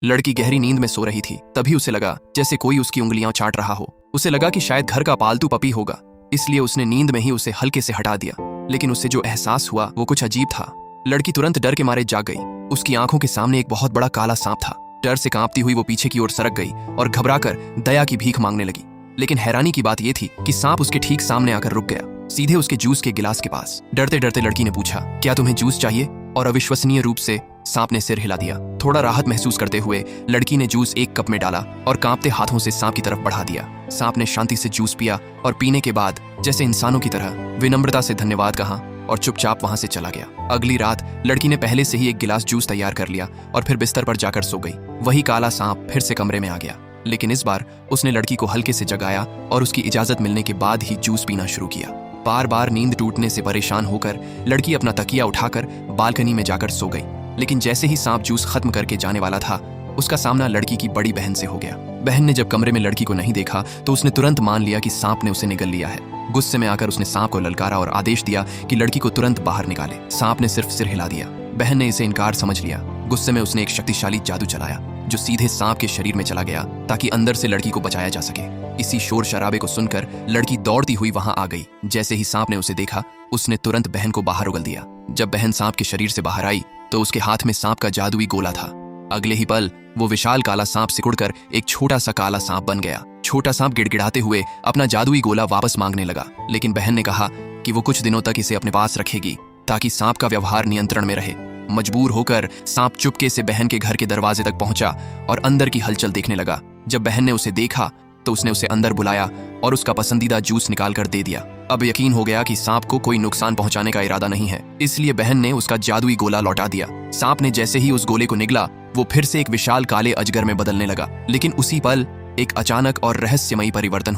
लड़की गहरी नींद में सो रही थी। तभी उसे लगा जैसे कोई उसकी उंगलियां चाट रहा हो। उसे लगा कि शायद घर का पालतू पपी होगा, इसलिए उसने नींद में ही उसे हल्के से हटा दिया। लेकिन उसे जो एहसास हुआ वो कुछ अजीब था। लड़की तुरंत डर के मारे जाग गई। उसकी आंखों के सामने एक बहुत बड़ा काला सांप था। डर से कांपती हुई वो पीछे की ओर सरक गई और घबराकर दया की भीख मांगने लगी। लेकिन हैरानी की बात यह थी कि सांप उसके ठीक सामने आकर रुक गया, सीधे उसके जूस के गिलास के पास। डरते डरते लड़की ने पूछा, क्या तुम्हें जूस चाहिए? और अविश्वसनीय रूप से सांप ने सिर हिला दिया। थोड़ा राहत महसूस करते हुए लड़की ने जूस एक कप में डाला और कांपते हाथों से सांप की तरफ बढ़ा दिया। सांप ने शांति से जूस पिया और पीने के बाद जैसे इंसानों की तरह विनम्रता से धन्यवाद कहा और चुपचाप वहां से चला गया। अगली रात लड़की ने पहले से ही एक गिलास जूस तैयार कर लिया और फिर बिस्तर पर जाकर सो गई। वही काला सांप फिर से कमरे में आ गया, लेकिन इस बार उसने लड़की को हल्के से जगाया और उसकी इजाजत मिलने के बाद ही जूस पीना शुरू किया। बार बार नींद टूटने से परेशान होकर लड़की अपना तकिया उठाकर बालकनी में जाकर सो गई। लेकिन जैसे ही सांप जूस खत्म करके जाने वाला था, उसका सामना लड़की की बड़ी बहन से हो गया। बहन ने जब कमरे में लड़की को नहीं देखा तो उसने तुरंत मान लिया कि सांप ने उसे निगल लिया है। गुस्से में आकर उसने सांप को ललकारा और आदेश दिया कि लड़की को तुरंत बाहर निकाले। सांप ने सिर्फ सिर हिला दिया। बहन ने इसे इनकार समझ लिया। गुस्से में उसने एक शक्तिशाली जादू चलाया जो सीधे सांप के शरीर में चला गया ताकि अंदर से लड़की को बचाया जा सके। इसी शोर शराबे को सुनकर लड़की दौड़ती हुई वहां आ गई। जैसे ही सांप ने उसे देखा, उसने तुरंत बहन को बाहर उगल दिया। जब बहन सांप के शरीर से बाहर आई तो उसके हाथ में सांप का जादुई गोला था। अगले ही पल वो विशाल काला सांप सिकुड़कर एक छोटा सा काला सांप बन गया। छोटा सांप गिड़गिड़ाते हुए अपना जादुई गोला वापस मांगने लगा, लेकिन बहन ने कहा कि वो कुछ दिनों तक इसे अपने पास रखेगी ताकि सांप का व्यवहार नियंत्रण में रहे। मजबूर होकर सांप चुपके से बहन के घर के दरवाजे तक पहुंचा और अंदर की हलचल देखने लगा। जब बहन ने उसे देखा तो उसने उसे अंदर बुलाया और उसका पसंदीदा जूस निकाल कर दे दिया। अब यकीन हो गया कि सांप को कोई नुकसान पहुंचाने का इरादा नहीं है, इसलिए बहन ने उसका जादुई गोला लौटा दिया। सांप ने जैसे ही उस गोले को निगला, वो फिर से एक विशाल काले अजगर में बदलने लगा। लेकिन उसी पल एक अचानक और रहस्यमयी परिवर्तन